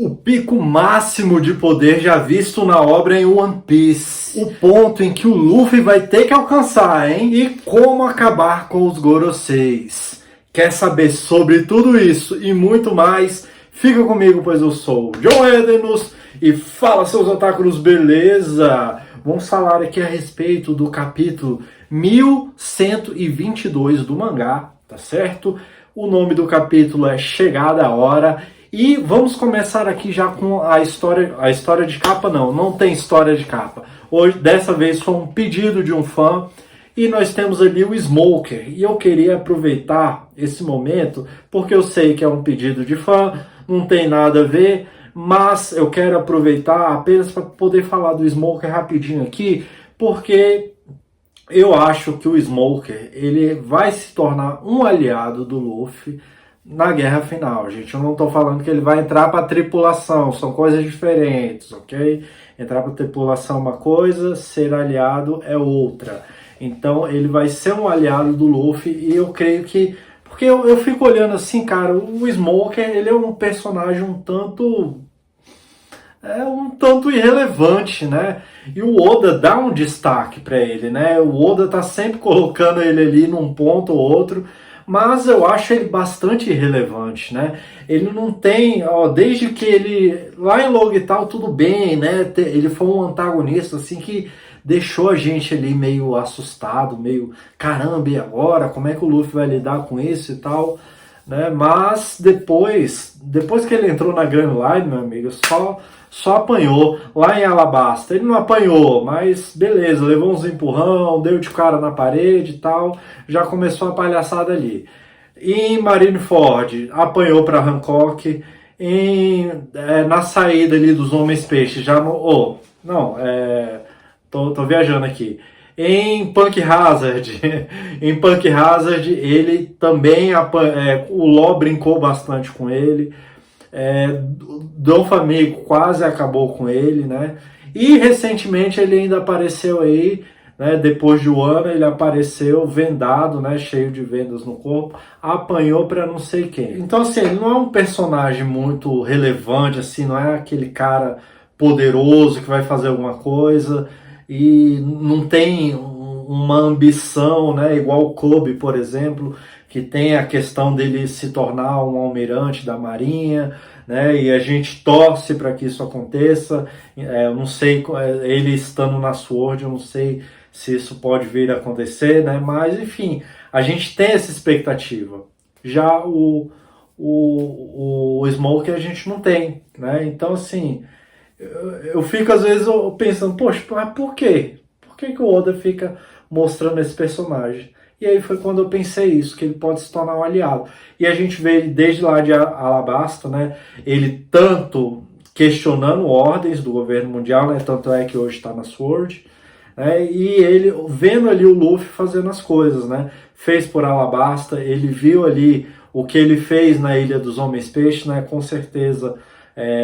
O pico máximo de poder já visto na obra em One Piece. O ponto em que o Luffy vai ter que alcançar, hein? E como acabar com os Goroseis. Quer saber sobre tudo isso e muito mais? Fica comigo, pois eu sou o John Edenus e fala, seus otakus, beleza? Vamos falar aqui a respeito do capítulo 1122 do mangá, tá certo? O nome do capítulo é Chegada a Hora. E vamos começar aqui já com a história de capa. Não tem história de capa. Hoje, dessa vez foi um pedido de um fã e nós temos ali o Smoker. E eu queria aproveitar esse momento, porque eu sei que é um pedido de fã, não tem nada a ver, mas eu quero aproveitar apenas para poder falar do Smoker rapidinho aqui, porque eu acho que o Smoker ele vai se tornar um aliado do Luffy na guerra final, gente. Eu não estou falando que ele vai entrar para a tripulação, são coisas diferentes, ok? Entrar para a tripulação é uma coisa, ser aliado é outra. Então ele vai ser um aliado do Luffy e eu creio que... Porque eu fico olhando assim, cara, o Smoker, ele é um personagem um tanto irrelevante, né? E o Oda dá um destaque para ele, né? O Oda tá sempre colocando ele ali num ponto ou outro, mas eu acho ele bastante irrelevante, né? Ele não tem, desde que ele, lá em Logital tudo bem, né? Ele foi um antagonista, assim, que deixou a gente ali meio assustado, meio, caramba, e agora? Como é que o Luffy vai lidar com isso e tal, né? Mas depois que ele entrou na Grand Line, meu amigo, só apanhou. Lá em Alabasta ele não apanhou, mas beleza, levou uns empurrão, deu de cara na parede e tal, já começou a palhaçada ali. Em Marineford apanhou para Hancock. Na saída ali dos Homens Peixes já tô viajando aqui. Em Punk Hazard, ele também o Law brincou bastante com ele. Don Famigo quase acabou com ele, né? E recentemente ele ainda apareceu aí, né? Depois de um ano ele apareceu vendado, né? Cheio de vendas no corpo, apanhou para não sei quem. Então assim, ele não é um personagem muito relevante, assim, não é aquele cara poderoso que vai fazer alguma coisa e não tem uma ambição, né? Igual o Kobe, por exemplo, que tem a questão dele se tornar um almirante da Marinha, né? E a gente torce para que isso aconteça. Eu não sei, ele estando na SWORD, eu não sei se isso pode vir a acontecer, né? Mas, enfim, a gente tem essa expectativa. Já o Smoke a gente não tem, né? Então, assim, eu fico às vezes pensando, poxa, mas por quê? Por que o Oda fica mostrando esse personagem? E aí foi quando eu pensei isso, que ele pode se tornar um aliado. E a gente vê ele desde lá de Alabasta, né? Ele tanto questionando ordens do governo mundial, né? Tanto é que hoje está na SWORD, né? E ele vendo ali o Luffy fazendo as coisas, né? Fez por Alabasta, ele viu ali o que ele fez na Ilha dos Homens Peixes, né? Com certeza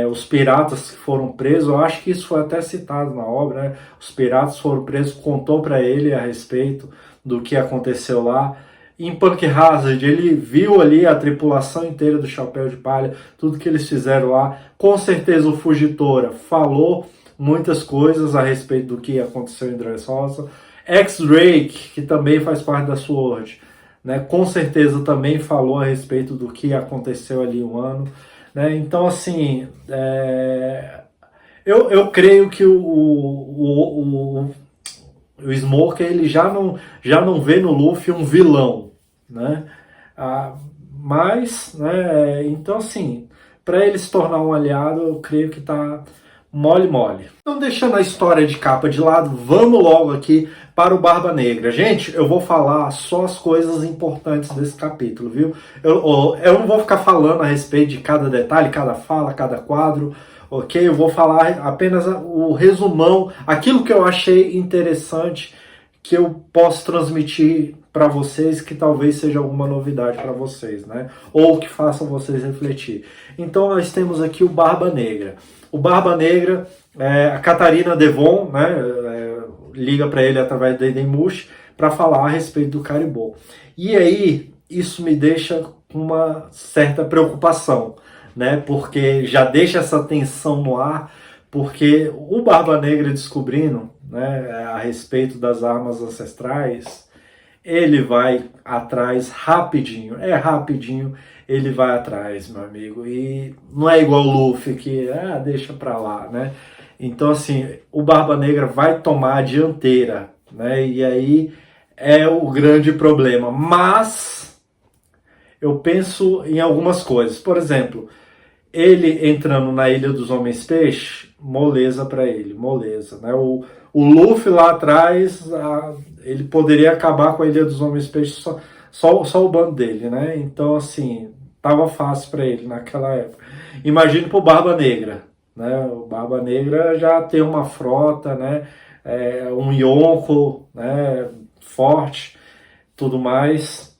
os piratas que foram presos, eu acho que isso foi até citado na obra, né? Os piratas foram presos, contou para ele a respeito do que aconteceu lá. Em Punk Hazard, ele viu ali a tripulação inteira do Chapéu de Palha, tudo que eles fizeram lá. Com certeza o Fugitora falou muitas coisas a respeito do que aconteceu em Dressrosa. X-Drake, que também faz parte da SWORD, né? Com certeza também falou a respeito do que aconteceu ali um ano. Né? Então, assim, eu creio que o Smoker ele já não vê no Luffy um vilão, né? Mas, né? Então, assim, para ele se tornar um aliado, eu creio que tá mole. Então, deixando a história de capa de lado, vamos logo aqui para o Barba Negra. Gente, eu vou falar só as coisas importantes desse capítulo, viu? Eu não vou ficar falando a respeito de cada detalhe, cada fala, cada quadro, ok? Eu vou falar apenas o resumão, aquilo que eu achei interessante, que eu posso transmitir para vocês, que talvez seja alguma novidade para vocês, né? Ou que façam vocês refletir. Então, nós temos aqui o Barba Negra. O Barba Negra, a Catarina Devon, né, liga para ele através do Edenmush para falar a respeito do Caribou. E aí, isso me deixa com uma certa preocupação, né? Porque já deixa essa tensão no ar, porque o Barba Negra descobrindo, né, a respeito das armas ancestrais, ele vai atrás rapidinho, é rapidinho, ele vai atrás, meu amigo. E não é igual o Luffy que, deixa pra lá, né? Então, assim, o Barba Negra vai tomar a dianteira, né? E aí é o grande problema. Mas eu penso em algumas coisas. Por exemplo, ele entrando na Ilha dos Homens Peixe, moleza para ele, moleza, né? O Luffy lá atrás, ele poderia acabar com a Ilha dos Homens Peixe só o bando dele, né? Então, assim, tava fácil para ele naquela época. Imagine pro Barba Negra, né? O Barba Negra já tem uma frota, né? Um Yonko, né? Forte, tudo mais.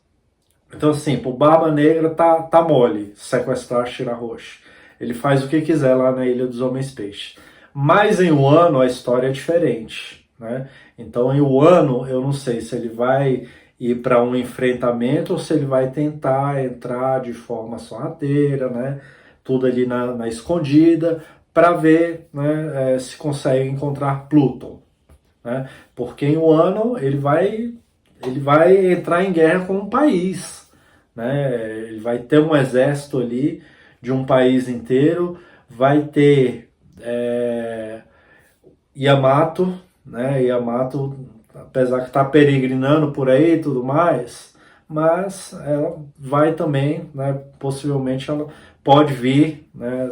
Então, assim, pro Barba Negra tá mole sequestrar Shirahoshi. Ele faz o que quiser lá na Ilha dos Homens Peixes. Mas em Wano a história é diferente, né? Então em Wano eu não sei se ele vai ir para um enfrentamento ou se ele vai tentar entrar de forma sorrateira, né? Tudo ali na escondida, para ver, né, se consegue encontrar Pluton, né? Porque em Wano ele vai entrar em guerra com um país, né? Ele vai ter um exército ali de um país inteiro, vai ter Yamato, né? Yamato, apesar que está peregrinando por aí e tudo mais, mas ela vai também, né? Possivelmente ela pode vir, né?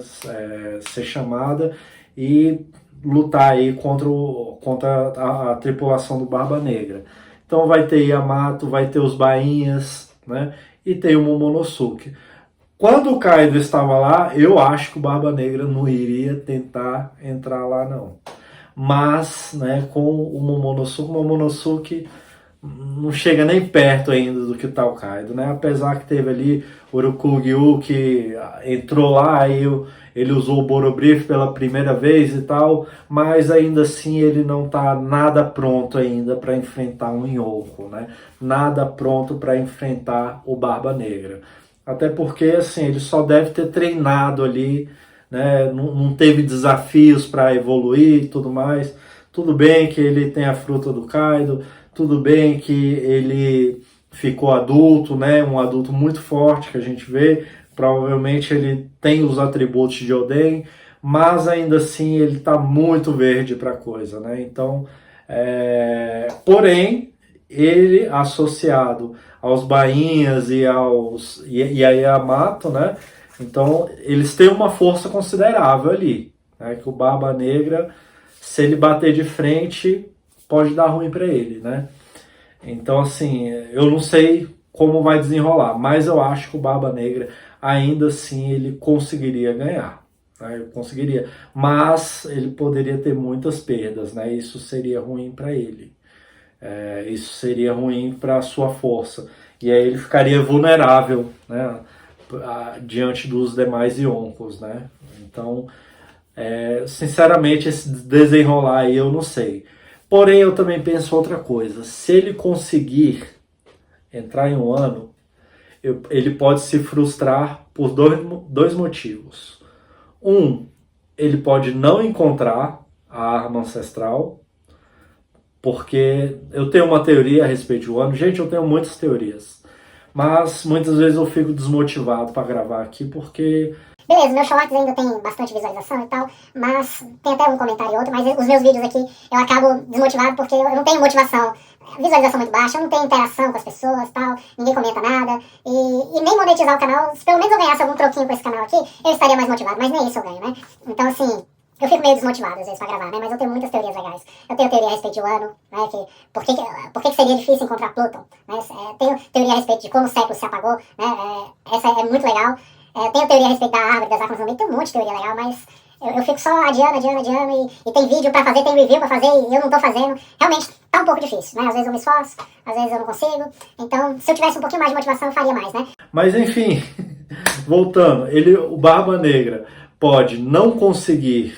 Ser chamada e lutar aí contra a tripulação do Barba Negra. Então vai ter Yamato, vai ter os Bainhas, né? E tem o Momonosuke. Quando o Kaido estava lá, eu acho que o Barba Negra não iria tentar entrar lá, não. Mas, né, com o Momonosuke não chega nem perto ainda do que tá o Kaido, né? Apesar que teve ali o Urukugyu que entrou lá e ele usou o Borobrief pela primeira vez e tal, mas ainda assim ele não tá nada pronto ainda para enfrentar um Yonko, né? Nada pronto para enfrentar o Barba Negra. Até porque, assim, ele só deve ter treinado ali, né? Não teve desafios para evoluir e tudo mais. Tudo bem que ele tem a fruta do Kaido, tudo bem que ele ficou adulto, né? Um adulto muito forte que a gente vê. Provavelmente ele tem os atributos de Oden, mas ainda assim ele está muito verde para a coisa, né? Então, porém, ele associado aos Bainhas e a Yamato, né? Então eles têm uma força considerável ali, né? Que o Barba Negra, se ele bater de frente, pode dar ruim para ele, né? Então assim, eu não sei como vai desenrolar, mas eu acho que o Barba Negra ainda assim ele conseguiria ganhar, né? Ele conseguiria, mas ele poderia ter muitas perdas, né? Isso seria ruim para ele. Isso seria ruim para a sua força. E aí ele ficaria vulnerável, né, diante dos demais Yonkos, né? Então, sinceramente, esse desenrolar aí eu não sei. Porém, eu também penso outra coisa. Se ele conseguir entrar em um ano, ele pode se frustrar por dois motivos. Um, ele pode não encontrar a arma ancestral, porque eu tenho uma teoria a respeito do ano. Gente, eu tenho muitas teorias, mas muitas vezes eu fico desmotivado para gravar aqui, porque... Beleza, meus shorts ainda tem bastante visualização e tal, mas tem até um comentário e outro, mas os meus vídeos aqui eu acabo desmotivado porque eu não tenho motivação, visualização muito baixa, eu não tenho interação com as pessoas e tal, ninguém comenta nada, e nem monetizar o canal, se pelo menos eu ganhasse algum troquinho com esse canal aqui, eu estaria mais motivado, mas nem isso eu ganho, né? Então assim, eu fico meio desmotivado às vezes pra gravar, né? Mas eu tenho muitas teorias legais. Eu tenho teoria a respeito de Wano, né? Por que seria difícil encontrar Pluton, né? Tenho teoria a respeito de como o século se apagou, né? Essa é muito legal. Tenho teoria a respeito da árvore, das árvores também, tem um monte de teoria legal, mas eu fico só adiando, e tem vídeo pra fazer, tem review pra fazer, e eu não tô fazendo. Realmente, tá um pouco difícil, né? Às vezes eu me esforço, às vezes eu não consigo. Então, se eu tivesse um pouquinho mais de motivação, eu faria mais, né? Mas enfim, voltando, o Barba Negra pode não conseguir...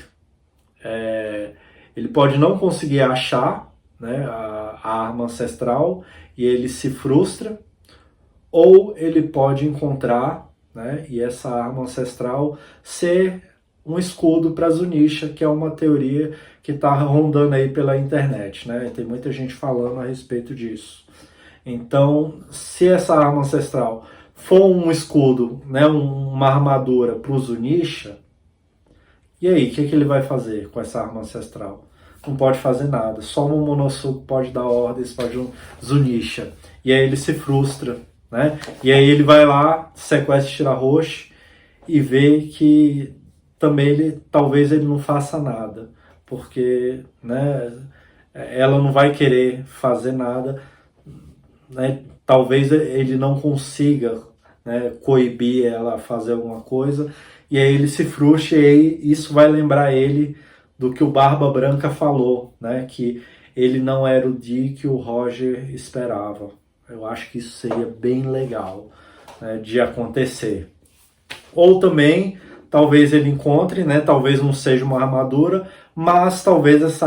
ele pode não conseguir achar, né, a arma ancestral e ele se frustra, ou ele pode encontrar né? E essa arma ancestral ser um escudo para Zunisha, que é uma teoria que está rondando aí pela internet, né? Tem muita gente falando a respeito disso. Então, se essa arma ancestral for um escudo, né, uma armadura para o Zunisha, e aí, o que ele vai fazer com essa arma ancestral? Não pode fazer nada. Só o Momonosuke pode dar ordens para Zunisha. E aí ele se frustra, né? E aí ele vai lá, sequestra Shirahoshi e vê que também talvez ele não faça nada, porque, né, ela não vai querer fazer nada, né? Talvez ele não consiga, né, coibir ela a fazer alguma coisa, e aí ele se frustra, e aí isso vai lembrar ele do que o Barba Branca falou, né, que ele não era o Di que o Roger esperava. Eu acho que isso seria bem legal, né, de acontecer. Ou também, talvez ele encontre, né, talvez não seja uma armadura, mas talvez essa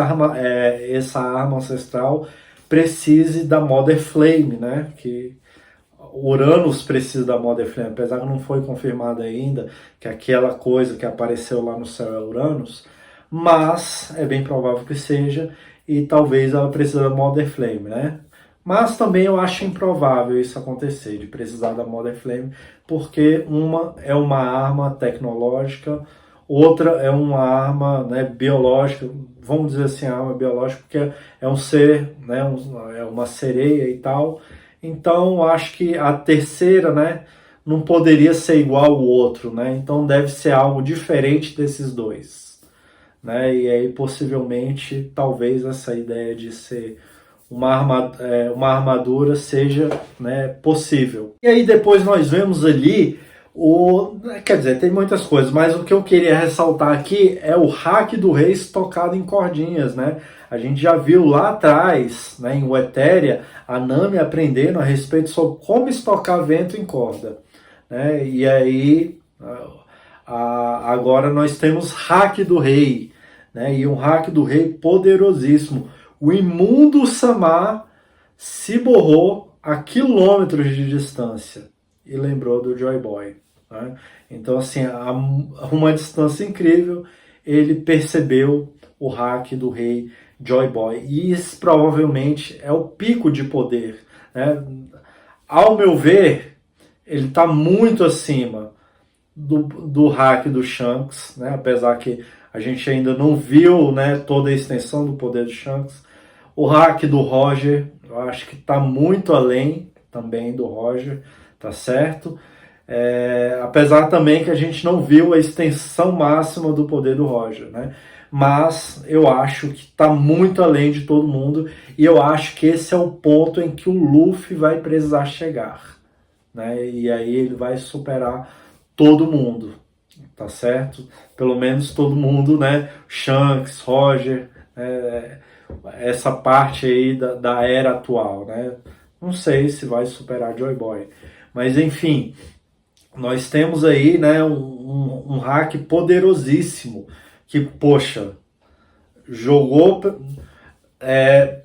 arma ancestral precise da Mother Flame, né, que Uranus precisa da Mother Flame, apesar que não foi confirmado ainda que aquela coisa que apareceu lá no céu é Uranus, mas é bem provável que seja, e talvez ela precise da Mother Flame, né? Mas também eu acho improvável isso acontecer, de precisar da Mother Flame, porque uma é uma arma tecnológica, outra é uma arma, né, biológica, vamos dizer assim, arma biológica, porque é um ser, né, é uma sereia e tal. Então, acho que a terceira, né, não poderia ser igual ao outro, né? Então, deve ser algo diferente desses dois, né? E aí, possivelmente, talvez essa ideia de ser uma armadura seja, né, possível. E aí, depois nós vemos ali quer dizer, tem muitas coisas, mas o que eu queria ressaltar aqui é o hack do rei estocado em cordinhas, né? A gente já viu lá atrás, né, em Westeria, a Nami aprendendo a respeito sobre como estocar vento em corda, né? E aí, agora nós temos hack do rei, né? E um hack do rei poderosíssimo. O imundo Samar se borrou a quilômetros de distância e lembrou do Joy Boy, né? Então, assim, a uma distância incrível, ele percebeu o hack do rei Joy Boy. E isso provavelmente é o pico de poder, né? Ao meu ver, ele está muito acima do hack do Shanks, né? Apesar que a gente ainda não viu, né, toda a extensão do poder do Shanks. O hack do Roger, eu acho que está muito além também do Roger, tá certo? Apesar também que a gente não viu a extensão máxima do poder do Roger, né? Mas eu acho que está muito além de todo mundo, e eu acho que esse é o ponto em que o Luffy vai precisar chegar, né? E aí ele vai superar todo mundo, tá certo? Pelo menos todo mundo, né? Shanks, Roger, essa parte aí da era atual, né? Não sei se vai superar Joy Boy, mas enfim, nós temos aí, né, um hack poderosíssimo que, poxa, jogou,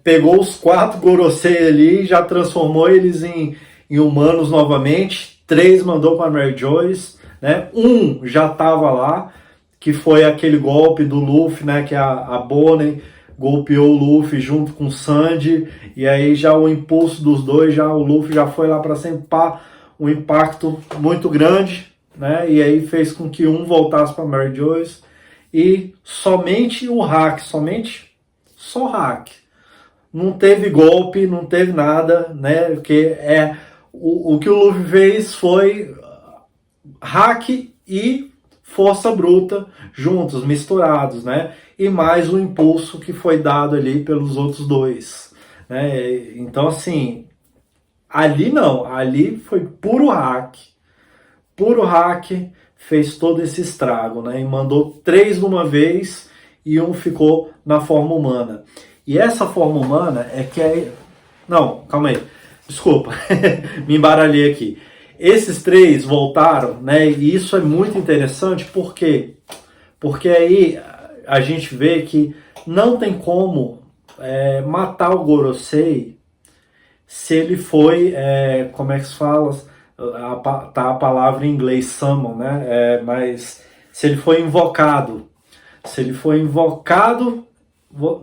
pegou os 4 Gorosei ali, já transformou eles em humanos novamente, 3 mandou para Mary Joyce, né? Um já estava lá, que foi aquele golpe do Luffy, né, que a Bonnie golpeou o Luffy junto com o Sandy, e aí já o impulso dos dois, já o Luffy já foi lá para cima, pá, um impacto muito grande, né? E aí fez com que um voltasse para Mary Joyce, e somente o hack, só hack. Não teve golpe, não teve nada, né? Porque o que o Luffy fez foi hack e força bruta juntos, misturados, né? E mais o impulso que foi dado ali pelos outros dois, né? Então, assim, ali não, ali foi puro hack, fez todo esse estrago, né? E mandou 3 de uma vez e um ficou na forma humana. E essa forma humana é que é... Não, calma aí, desculpa, me embaralhei aqui. Esses 3 voltaram, né? E isso é muito interessante, por quê? Porque aí a gente vê que não tem como matar o Gorosei se ele foi, como é que se fala? tá a palavra em inglês summon, né? Mas se ele foi invocado,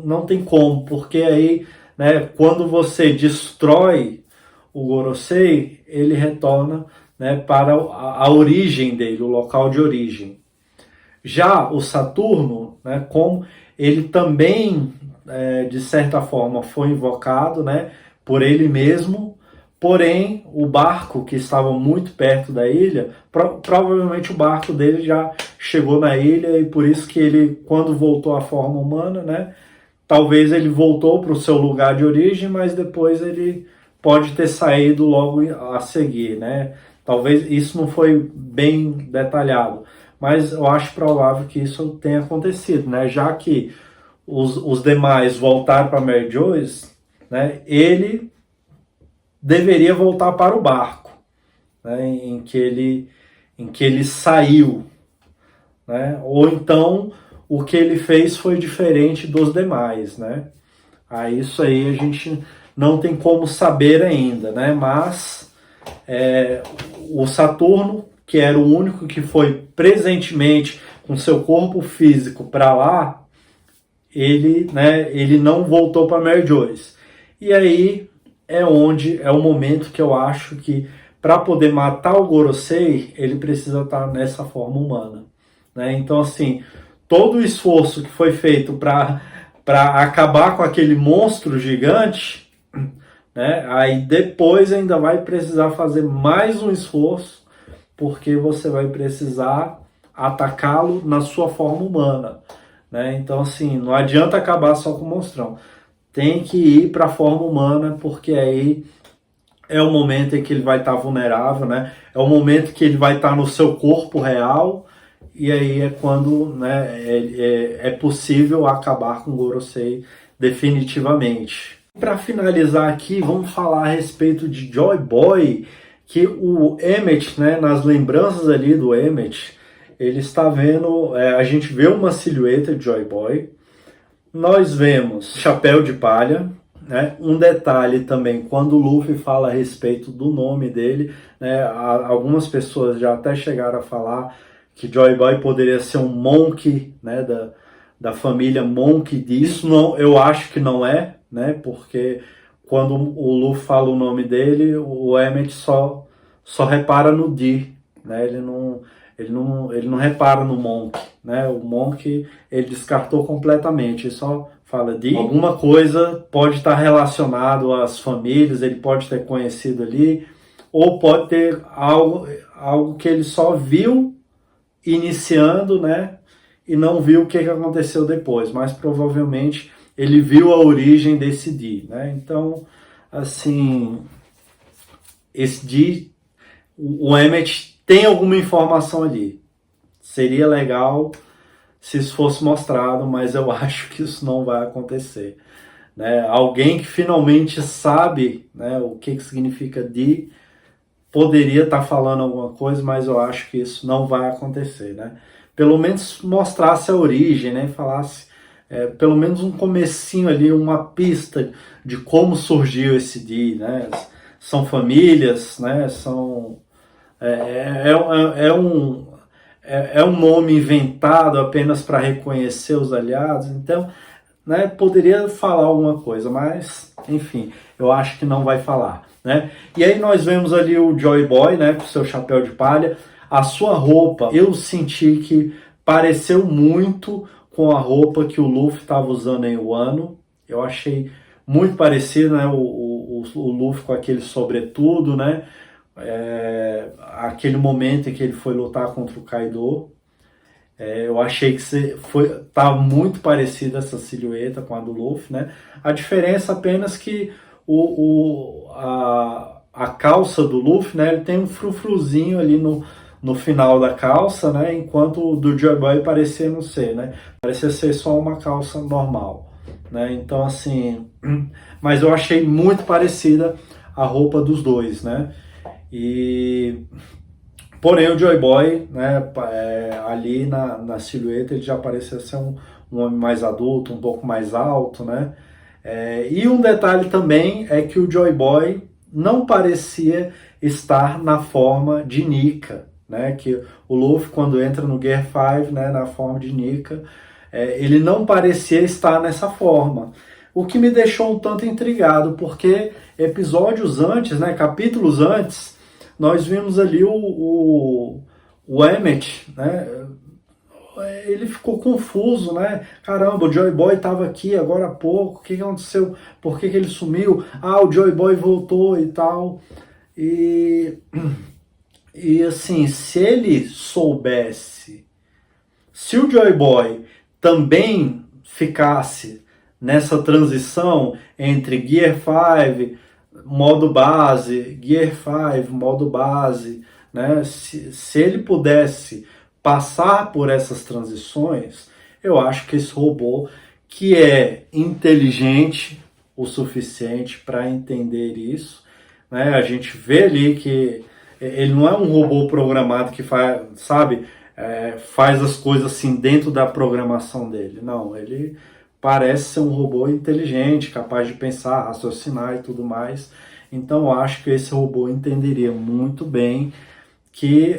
não tem como, porque aí, né, quando você destrói o Gorosei, ele retorna, né, para a origem dele, o local de origem. Já o Saturno, né, como ele também, de certa forma, foi invocado, né, por ele mesmo, porém, o barco que estava muito perto da ilha, provavelmente o barco dele já chegou na ilha e por isso que ele, quando voltou à forma humana, né, talvez ele voltou para o seu lugar de origem, mas depois ele pode ter saído logo a seguir, né? Talvez isso não foi bem detalhado, mas eu acho provável que isso tenha acontecido, né? Já que os demais voltaram para Mary Joyce, né? Ele deveria voltar para o barco, né? Em que ele saiu, né? Ou então o que ele fez foi diferente dos demais, né? Aí isso aí a gente não tem como saber ainda, né? Mas o Saturno, que era o único que foi presentemente com seu corpo físico para lá, ele não voltou para Mary Joyce. E aí é o momento que eu acho que para poder matar o Gorosei, ele precisa estar nessa forma humana, né? Então assim, todo o esforço que foi feito para acabar com aquele monstro gigante, né? Aí depois ainda vai precisar fazer mais um esforço, porque você vai precisar atacá-lo na sua forma humana, né? Então assim, não adianta acabar só com o monstrão. Tem que ir para a forma humana, porque aí é o momento em que ele vai estar vulnerável, né? É o momento que ele vai estar no seu corpo real, e aí é quando, né, é possível acabar com o Gorosei definitivamente. Para finalizar aqui, vamos falar a respeito de Joy Boy, que o Emmett, né, nas lembranças ali do Emmett, ele está vendo, a gente vê uma silhueta de Joy Boy, nós vemos chapéu de palha, né? Um detalhe também, quando o Luffy fala a respeito do nome dele, né, algumas pessoas já até chegaram a falar que Joy Boy poderia ser um Monk, né, da família Monk. Disso não, eu acho que não é, né, porque quando o Luffy fala o nome dele, o Emmett só repara no D, né, ele não repara no Monk, né, o Monk ele descartou completamente, ele só fala de alguma coisa, pode estar relacionado às famílias, ele pode ter conhecido ali, ou pode ter algo que ele só viu iniciando, né, e não viu o que aconteceu depois, mas provavelmente ele viu a origem desse D, né? Então, assim, esse D, o Emmett tem alguma informação ali. Seria legal se isso fosse mostrado, mas eu acho que isso não vai acontecer, né? Alguém que finalmente sabe, né, o que significa D poderia estar falando alguma coisa, mas eu acho que isso não vai acontecer, né? Pelo menos mostrasse a origem, né? Falasse pelo menos um comecinho ali, uma pista de como surgiu esse D, né? São famílias, né? É um nome inventado apenas para reconhecer os aliados, então, né? Poderia falar alguma coisa, mas, enfim, eu acho que não vai falar, né? E aí nós vemos ali o Joy Boy, né, com seu chapéu de palha, a sua roupa, eu senti que pareceu muito com a roupa que o Luffy estava usando em Wano, eu achei muito parecido, né, o Luffy com aquele sobretudo, né, aquele momento em que ele foi lutar contra o Kaido, eu achei que tá muito parecida essa silhueta com a do Luffy, né, a diferença apenas que a calça do Luffy, né, ele tem um frufruzinho ali no final da calça, né, enquanto o do Joy Boy parecia não ser, né, parecia ser só uma calça normal, né, então assim, mas eu achei muito parecida a roupa dos dois, né, e porém o Joy Boy, né, ali na silhueta ele já parecia ser um homem mais adulto, um pouco mais alto, né, e um detalhe também é que o Joy Boy não parecia estar na forma de Nika, né? Que o Luffy, quando entra no Gear 5, né, na forma de Nika, ele não parecia estar nessa forma. O que me deixou um tanto intrigado, porque episódios antes, né, capítulos antes, nós vimos ali o Emmett, né? Ele ficou confuso, né? Caramba, o Joy Boy estava aqui agora há pouco, o que aconteceu? Por que ele sumiu? Ah, o Joy Boy voltou e tal. E assim, se ele soubesse, se o Joy Boy também ficasse nessa transição entre Gear 5, modo base, Gear 5, modo base, né? Se ele pudesse passar por essas transições, eu acho que esse robô, que é inteligente o suficiente para entender isso, né? A gente vê ali que ele não é um robô programado que faz, sabe, faz as coisas assim dentro da programação dele. Não, ele parece ser um robô inteligente, capaz de pensar, raciocinar e tudo mais. Então eu acho que esse robô entenderia muito bem que,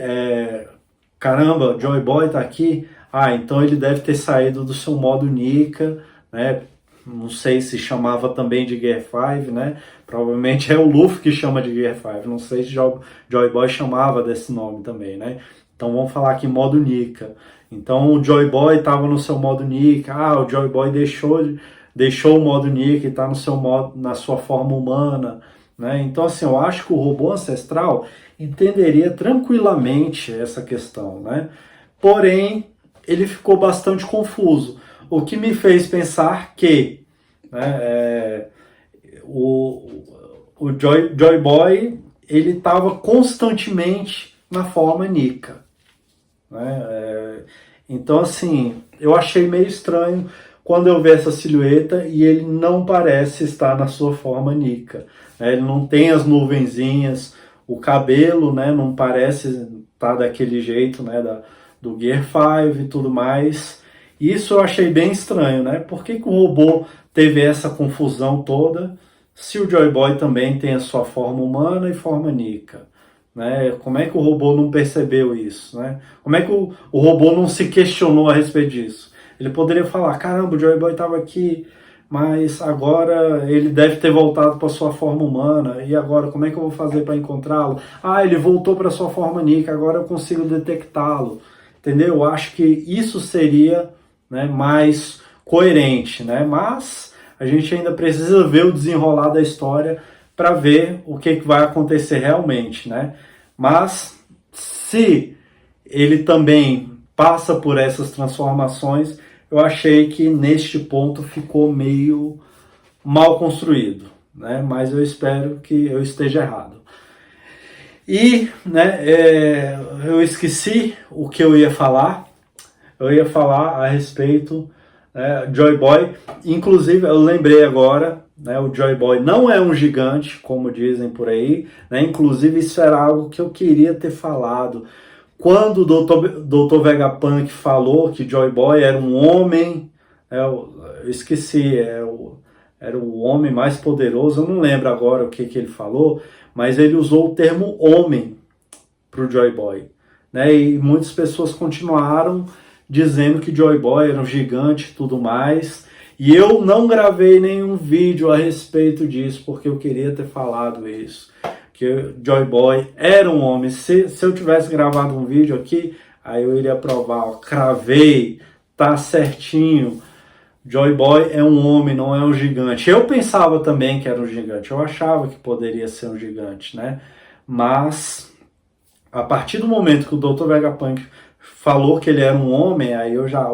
caramba, Joy Boy tá aqui, então ele deve ter saído do seu modo Nika, né? Não sei se chamava também de Gear 5, né? Provavelmente é o Luffy que chama de Gear 5, não sei se Joy Boy chamava desse nome também, né? Então vamos falar aqui modo Nika. Então o Joy Boy estava no seu modo Nika, o Joy Boy deixou o modo Nika e está no seu modo, na sua forma humana, né? Então assim, eu acho que o robô ancestral entenderia tranquilamente essa questão, né? Porém, ele ficou bastante confuso, o que me fez pensar que, né, o Joy Boy ele estava constantemente na forma Nika, né? Então assim, eu achei meio estranho quando eu vi essa silhueta e ele não parece estar na sua forma Nika, né? Ele não tem as nuvenzinhas, o cabelo, né, não parece estar daquele jeito, né, do Gear 5 e tudo mais. Isso eu achei bem estranho, né? Por que o robô teve essa confusão toda se o Joy Boy também tem a sua forma humana e forma Nika? Né? Como é que o robô não percebeu isso? Né? Como é que o robô não se questionou a respeito disso? Ele poderia falar, caramba, o Joy Boy estava aqui, mas agora ele deve ter voltado para sua forma humana, e agora como é que eu vou fazer para encontrá-lo? Ele voltou para sua forma Nika, agora eu consigo detectá-lo. Entendeu? Eu acho que isso seria, né, mais coerente, né? Mas a gente ainda precisa ver o desenrolar da história para ver o que vai acontecer realmente, né? Mas se ele também passa por essas transformações, eu achei que neste ponto ficou meio mal construído, né? Mas eu espero que eu esteja errado. E, né, eu esqueci o que eu ia falar. Eu ia falar a respeito, Joy Boy. Inclusive, eu lembrei agora, né, o Joy Boy não é um gigante, como dizem por aí, né? Inclusive, isso era algo que eu queria ter falado. Quando o Dr. Vegapunk falou que Joy Boy era um homem, eu esqueci, era o homem mais poderoso, eu não lembro agora o que ele falou, mas ele usou o termo homem para o Joy Boy, né? E muitas pessoas continuaram dizendo que Joy Boy era um gigante e tudo mais, e eu não gravei nenhum vídeo a respeito disso, porque eu queria ter falado isso, que Joy Boy era um homem. Se eu tivesse gravado um vídeo aqui, aí eu iria provar, cravei, tá certinho, Joy Boy é um homem, não é um gigante. Eu pensava também que era um gigante, eu achava que poderia ser um gigante, né? Mas a partir do momento que o Dr. Vegapunk falou que ele era um homem, aí eu já,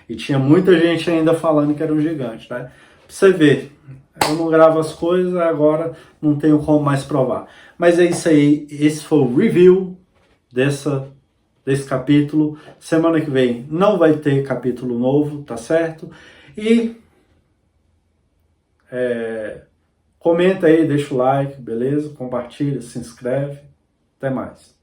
e tinha muita gente ainda falando que era um gigante, né? Pra você ver, eu não gravo as coisas, agora não tenho como mais provar. Mas é isso aí, esse foi o review desse capítulo. Semana que vem não vai ter capítulo novo, tá certo? E comenta aí, deixa o like, beleza? Compartilha, se inscreve. Até mais.